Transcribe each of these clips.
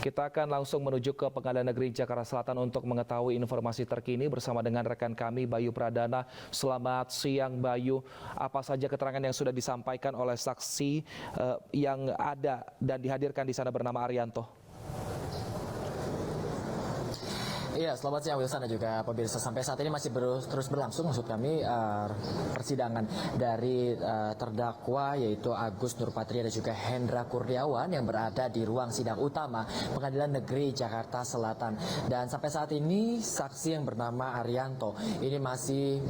Kita akan langsung menuju ke Pengadilan Negeri Jakarta Selatan untuk mengetahui informasi terkini bersama dengan rekan kami Bayu Pradana. Selamat siang Bayu, apa saja keterangan yang sudah disampaikan oleh saksi yang ada dan dihadirkan di sana bernama Arianto? Iya, selamat siang Wilson dan juga pemirsa. Sampai saat ini masih terus berlangsung maksud kami persidangan dari terdakwa yaitu Agus Nurpatria dan juga Hendra Kurniawan yang berada di ruang sidang utama Pengadilan Negeri Jakarta Selatan. Dan sampai saat ini saksi yang bernama Arianto ini masih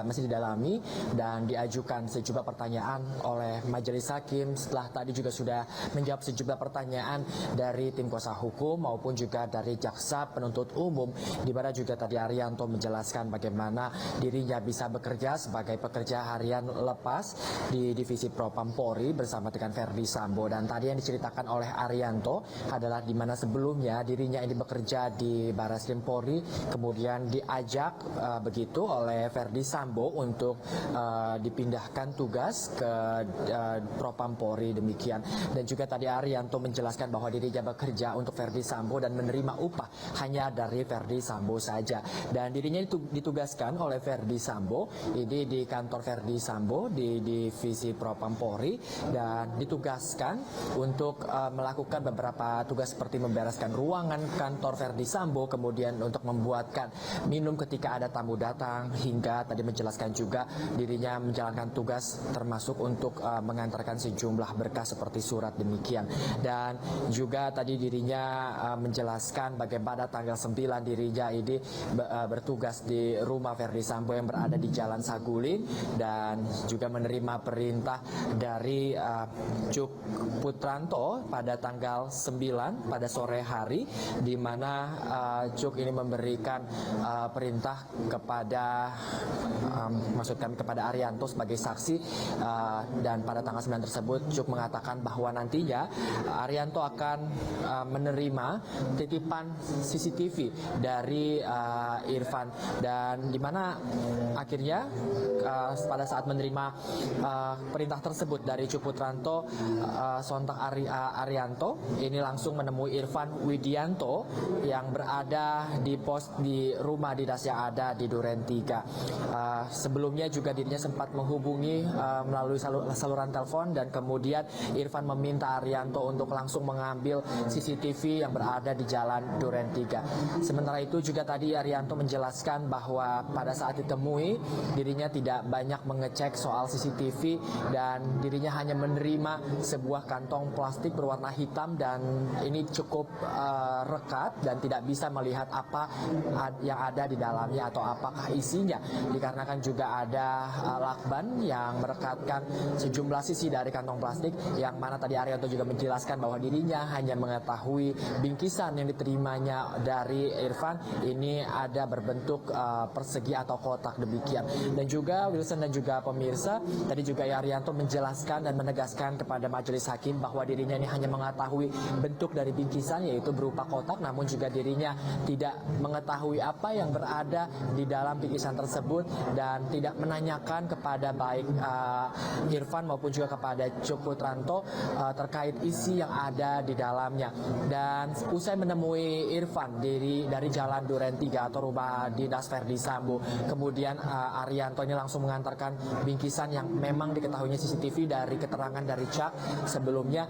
didalami dan diajukan sejumlah pertanyaan oleh majelis hakim setelah tadi juga sudah menjawab sejumlah pertanyaan dari tim kuasa hukum maupun juga dari jaksa penuntut umum, di mana juga tadi Arianto menjelaskan bagaimana dirinya bisa bekerja sebagai pekerja harian lepas di divisi Propam Polri bersama dengan Verdi Sambo. Dan tadi yang diceritakan oleh Arianto adalah di mana sebelumnya dirinya ini bekerja di Barreskrim Polri, kemudian diajak begitu oleh Verdi Sambo untuk dipindahkan tugas ke Propam Polri demikian. Dan juga tadi Arianto menjelaskan bahwa dirinya bekerja untuk Verdi Sambo dan menerima upah hanya dari Verdi Sambo saja, dan dirinya ditugaskan oleh Verdi Sambo ini di kantor Verdi Sambo di divisi Propam Polri, dan ditugaskan untuk melakukan beberapa tugas seperti membereskan ruangan kantor Verdi Sambo, kemudian untuk membuatkan minum ketika ada tamu datang, hingga tadi menjelaskan juga dirinya menjalankan tugas termasuk untuk mengantarkan sejumlah berkas seperti surat demikian. Dan juga tadi dirinya menjelaskan bagaimana tanggal 9 dirinya ini bertugas di rumah Verdi Sambo yang berada di Jalan Saguling, dan juga menerima perintah dari Cuk Putranto pada tanggal 9 pada sore hari, di mana Cuk ini memberikan perintah kepada maksud kami kepada Arianto sebagai saksi, dan pada tanggal 9 tersebut Cuk mengatakan bahwa nantinya Arianto akan menerima titipan CCTV dari Irfan, dan di mana akhirnya pada saat menerima perintah tersebut dari Cuk Putranto, sontak Arianto ini langsung menemui Irfan Widianto yang berada di pos di rumah dinas yang ada di Duren 3. Sebelumnya juga dirinya sempat menghubungi melalui saluran telepon, dan kemudian Irfan meminta Arianto untuk langsung mengambil CCTV yang berada di Jalan Duren 3. Sementara itu juga tadi Arianto menjelaskan bahwa pada saat ditemui dirinya tidak banyak mengecek soal CCTV, dan dirinya hanya menerima sebuah kantong plastik berwarna hitam, dan ini cukup rekat dan tidak bisa melihat apa yang ada di dalamnya atau apakah isinya, dikarenakan juga ada lakban yang merekatkan sejumlah sisi dari kantong plastik, yang mana tadi Arianto juga menjelaskan bahwa dirinya hanya mengetahui bingkisan yang diterimanya dari Irfan ini ada berbentuk persegi atau kotak demikian. Dan juga Wilson dan juga pemirsa, tadi juga Arianto menjelaskan dan menegaskan kepada majelis hakim bahwa dirinya ini hanya mengetahui bentuk dari bingkisan yaitu berupa kotak, namun juga dirinya tidak mengetahui apa yang berada di dalam bingkisan tersebut, dan tidak menanyakan kepada baik Irfan maupun juga kepada Cuk Putranto terkait isi yang ada di dalamnya. Dan usai menemui Irfan dari Jalan Duren 3 atau rumah dinas Verdi Sambo, kemudian Arianto ini langsung mengantarkan bingkisan yang memang diketahuinya CCTV dari keterangan dari Cak sebelumnya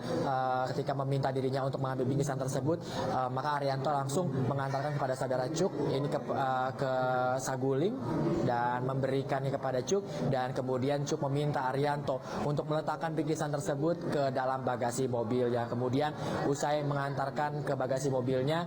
ketika meminta dirinya untuk mengambil bingkisan tersebut, maka Arianto langsung mengantarkan kepada saudara Cuk ini ke Saguling dan memberikannya kepada Cuk, dan kemudian Cuk meminta Arianto untuk meletakkan bingkisan tersebut ke dalam bagasi mobilnya. Kemudian usai mengantarkan ke bagasi mobilnya,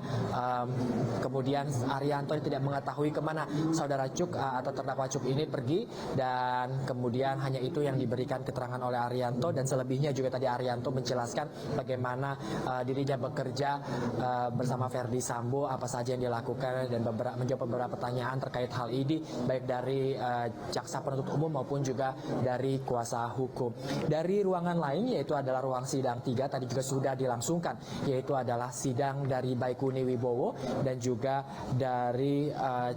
kemudian Arianto tidak mengetahui kemana saudara Cuk atau terdakwa Cuk ini pergi, dan kemudian hanya itu yang diberikan keterangan oleh Arianto. Dan selebihnya juga tadi Arianto menjelaskan bagaimana dirinya bekerja bersama Verdi Sambo, apa saja yang dilakukan, dan menjawab beberapa pertanyaan terkait hal ini baik dari jaksa penuntut umum maupun juga dari kuasa hukum. Dari ruangan lain yaitu adalah ruang sidang 3 tadi juga sudah dilangsungkan, yaitu adalah sidang dari Baikuni Wibowo dan juga juga dari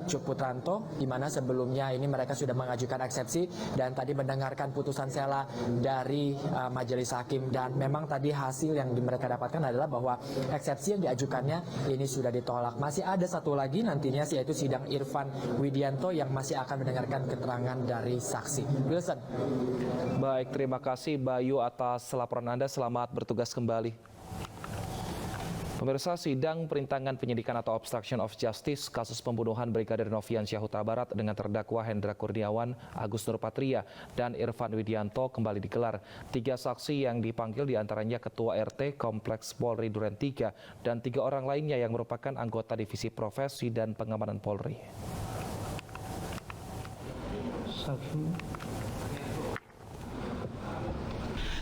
Cuk Putranto, di mana sebelumnya ini mereka sudah mengajukan eksepsi dan tadi mendengarkan putusan sela dari majelis hakim, dan memang tadi hasil yang mereka dapatkan adalah bahwa eksepsi yang diajukannya ini sudah ditolak. Masih ada satu lagi nantinya, yaitu sidang Irfan Widianto yang masih akan mendengarkan keterangan dari saksi. Wilson. Baik, terima kasih Bayu atas laporan Anda. Selamat bertugas kembali. Pemirsa, sidang perintangan penyidikan atau obstruction of justice kasus pembunuhan Brigadir Nofriansyah Huta Barat dengan terdakwa Hendra Kurniawan, Agus Nurpatria, dan Irfan Widianto kembali digelar. 3 saksi yang dipanggil diantaranya Ketua RT Kompleks Polri Duren 3 dan 3 orang lainnya yang merupakan anggota Divisi Profesi dan Pengamanan Polri.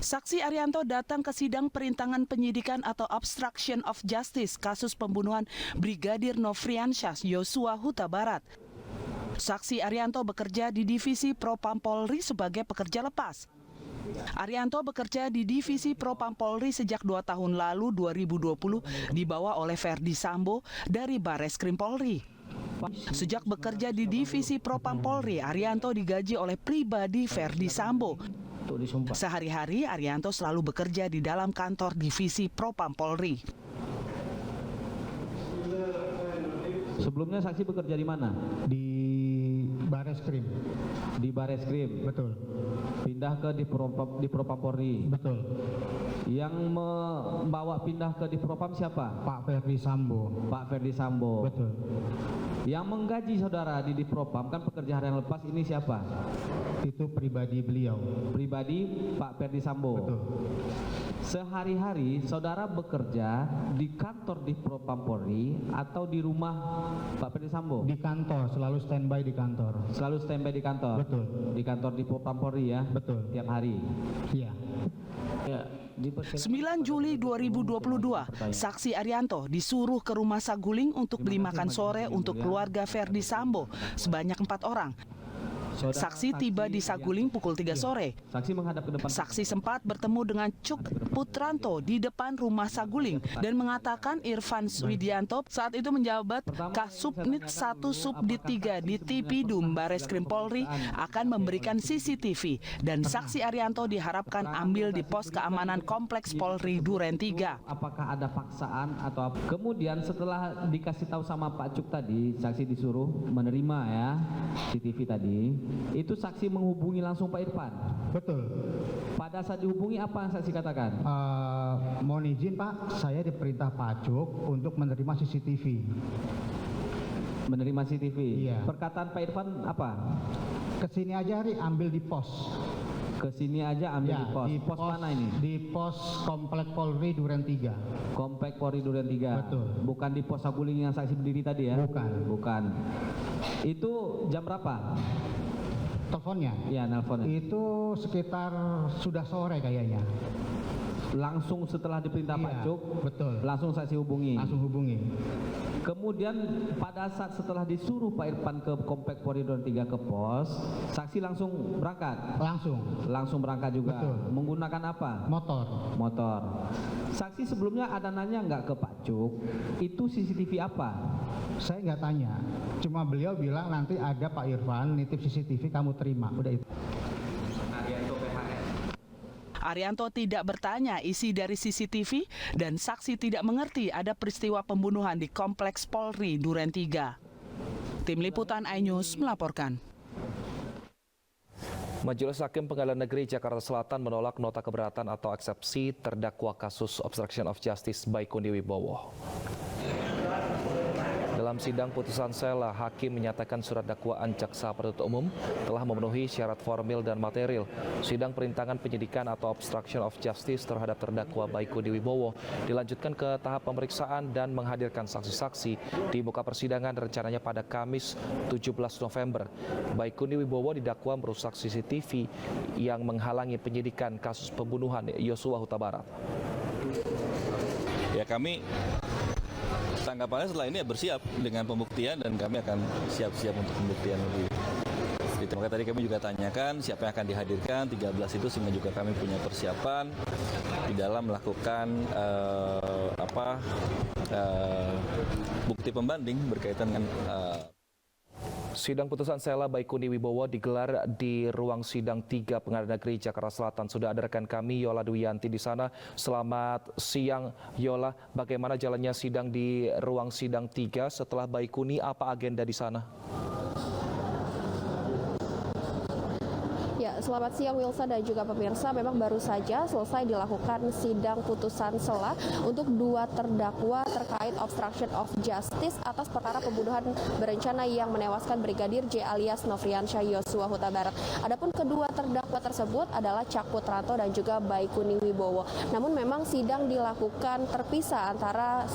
Saksi Arianto datang ke sidang perintangan penyidikan atau obstruction of justice kasus pembunuhan Brigadir Nofriansyah Yosua Huta Barat. Saksi Arianto bekerja di Divisi Propam Polri sebagai pekerja lepas. Arianto bekerja di Divisi Propam Polri sejak 2 tahun lalu 2020 dibawa oleh Verdi Sambo dari Bareskrim Polri. Sejak bekerja di Divisi Propam Polri, Arianto digaji oleh pribadi Verdi Sambo. Sehari-hari Arianto selalu bekerja di dalam kantor Divisi Propam Polri. Sebelumnya saksi bekerja di mana? Di Bareskrim. Di Bareskrim. Betul. Pindah ke di Propam Polri. Betul. Yang membawa pindah ke di Propam siapa? Pak Verdi Sambo. Pak Verdi Sambo. Betul. Yang menggaji saudara di Propam kan pekerja harian lepas ini siapa? Itu pribadi beliau. Pribadi Pak Verdi Sambo. Betul. Sehari-hari saudara bekerja di kantor di Propam Polri atau di rumah Pak Verdi Sambo? Di kantor, selalu standby di kantor. Selalu standby di kantor? Betul. Di kantor di Propam Polri ya? Betul. Tiap hari? Iya. Ya. 9 Juli 2022, Saksi Arianto disuruh ke rumah Saguling untuk beli makan sore untuk keluarga Verdi Sambo sebanyak 4 orang. Saksi tiba di Saguling pukul 3 sore. Saksi menghadap ke depan. Saksi sempat bertemu dengan Cuk Putranto di depan rumah Saguling dan mengatakan Irfan Widianto saat itu menjabat Kasubnit 1 Subdit 3 di Tipidum Bareskrim Polri akan memberikan CCTV, dan saksi Arianto diharapkan ambil di pos keamanan Kompleks Polri Duren 3. Apakah ada paksaan atau apa? Kemudian setelah dikasih tahu sama Pak Cuk tadi, saksi disuruh menerima ya CCTV tadi. Itu saksi menghubungi langsung Pak Irfan. Betul. Pada saat dihubungi apa yang saksi katakan? Mohon izin Pak, saya diperintah Pak Cuk untuk menerima CCTV. Menerima CCTV. Iya. Perkataan Pak Irfan apa? Kesini aja Ri, ambil di pos. Kesini aja ambil Ya, di pos. Pos mana ini? Di pos Komplek Polri Duren 3. Komplek Polri Duren 3. Betul. Bukan di pos Saguling yang saksi berdiri tadi ya? Bukan. Bukan. Itu jam berapa? Teleponnya? Iya, nelponnya. Itu sekitar sudah sore kayaknya. Langsung setelah diperintah Iya, Pak Cuk? betul. Langsung saksi hubungi? Langsung hubungi. Kemudian pada saat setelah disuruh Pak Irfan ke Komplek Polri Duren 3 ke pos, saksi langsung berangkat? Langsung berangkat juga? Betul. Menggunakan apa? Motor. Saksi sebelumnya ada nanya nggak ke Pak Cuk, itu CCTV apa? Saya nggak tanya, cuma beliau bilang nanti ada Pak Irfan nitip CCTV kamu terima, udah itu. Arianto tidak bertanya isi dari CCTV dan saksi tidak mengerti ada peristiwa pembunuhan di Kompleks Polri Duren 3. Tim Liputan iNews melaporkan. Majelis Hakim Pengadilan Negeri Jakarta Selatan menolak nota keberatan atau eksepsi terdakwa kasus obstruction of justice Baikuni Wibowo. Dalam sidang putusan sela, Hakim menyatakan surat dakwaan jaksa penuntut umum telah memenuhi syarat formil dan material. Sidang perintangan penyidikan atau obstruction of justice terhadap terdakwa Baikuni Wibowo dilanjutkan ke tahap pemeriksaan dan menghadirkan saksi-saksi di muka persidangan rencananya pada Kamis 17 November. Baikuni Wibowo didakwa merusak CCTV yang menghalangi penyidikan kasus pembunuhan Yosua Huta Barat. Ya, kami tanggapannya setelah ini ya bersiap dengan pembuktian, dan kami akan siap-siap untuk pembuktian lebih Maka tadi kami juga tanyakan siapa yang akan dihadirkan 13 itu, sehingga juga kami punya persiapan di dalam melakukan bukti pembanding berkaitan dengan Sidang putusan Sela Baikuni Wibowo digelar di ruang sidang 3 Pengadilan Negeri Jakarta Selatan. Sudah ada rekan kami Yola Dwiyanti di sana. Selamat siang Yola, bagaimana jalannya sidang di ruang sidang 3 setelah Baikuni, apa agenda di sana? Ya, selamat siang Wilson dan juga pemirsa. Memang baru saja selesai dilakukan sidang putusan Sela untuk 2 terdakwa terkait obstruction of justice atas perkara pembunuhan berencana yang menewaskan Brigadir J alias Nofriansyah Yosua Huta Barat. Adapun kedua terdakwa tersebut adalah Cak Putranto dan juga Baikuni Wibowo. Namun memang sidang dilakukan terpisah antara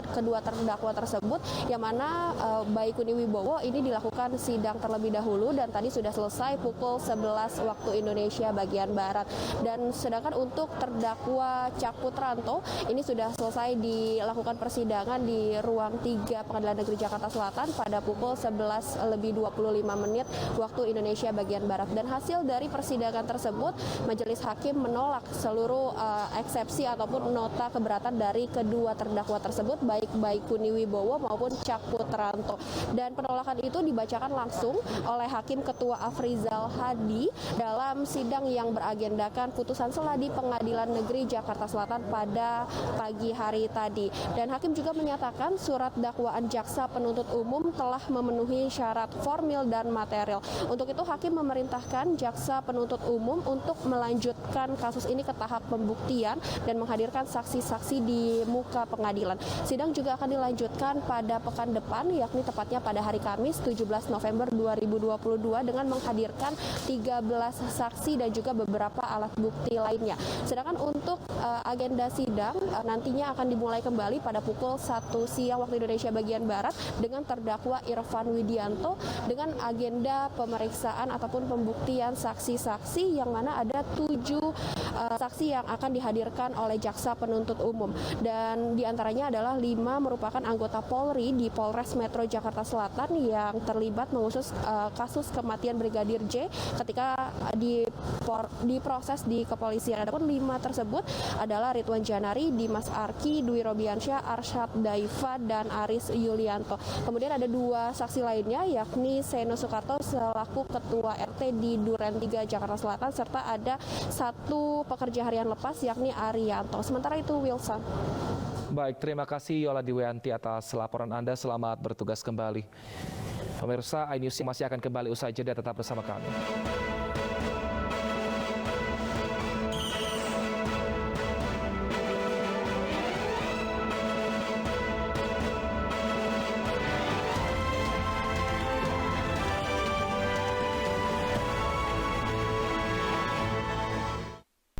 kedua terdakwa tersebut, yang mana Baikuni Wibowo ini dilakukan sidang terlebih dahulu dan tadi sudah selesai pukul 11 waktu Indonesia bagian Barat. Dan sedangkan untuk terdakwa Cak Putranto ini sudah selesai dilakukan persidangan di ruang 3 Pengadilan Negeri Jakarta Selatan pada pukul 11:25 waktu Indonesia bagian Barat. Dan hasil dari persidangan tersebut, majelis hakim menolak seluruh eksepsi ataupun nota keberatan dari kedua terdakwa tersebut, baik Baikuni Wibowo maupun Cak Putranto. Dan penolakan itu dibacakan langsung oleh Hakim Ketua Afrizal Hadi dalam sidang yang beragendakan putusan Sela di Pengadilan Negeri Jakarta Selatan pada pagi hari tadi. Dan hakim juga menyatakan surat dakwaan jaksa penuntut umum telah memenuhi syarat formil dan material. Untuk itu hakim memerintahkan jaksa penuntut umum untuk melanjutkan kasus ini ke tahap pembuktian dan menghadirkan saksi-saksi di muka pengadilan. Sidang juga akan dilanjutkan pada pekan depan, yakni tepatnya pada hari Kamis 17 November 2022 dengan menghadirkan 13 saksi dan juga beberapa alat bukti lainnya. Sedangkan untuk agenda sidang nantinya akan dimulai kembali pada pukul 1 siang waktu Indonesia bagian Barat dengan terdakwa Irfan Widianto dengan agenda pemeriksaan ataupun pembuktian saksi-saksi, yang mana ada 7 saksi yang akan dihadirkan oleh jaksa penuntut umum. Dan diantaranya adalah 5 merupakan anggota Polri di Polres Metro Jakarta Selatan yang terlibat mengusut kasus kematian Brigadir J ketika diproses di kepolisian. Adapun 5 tersebut adalah Ridwan Janari, Dimas Arki, Dwi Robiansyah, Arsyad Daifa, dan Aris Yulianto. Kemudian ada 2 saksi lainnya, yakni Seno Soekarto selaku Ketua RT di Duren 3 Jakarta Selatan, serta ada 1 pekerja harian lepas yakni Arianto. Sementara itu Wilson. Baik, terima kasih Yola Dwiyanti atas laporan Anda. Selamat bertugas kembali. Pemirsa, iNews masih akan kembali usai jeda, tetap bersama kami.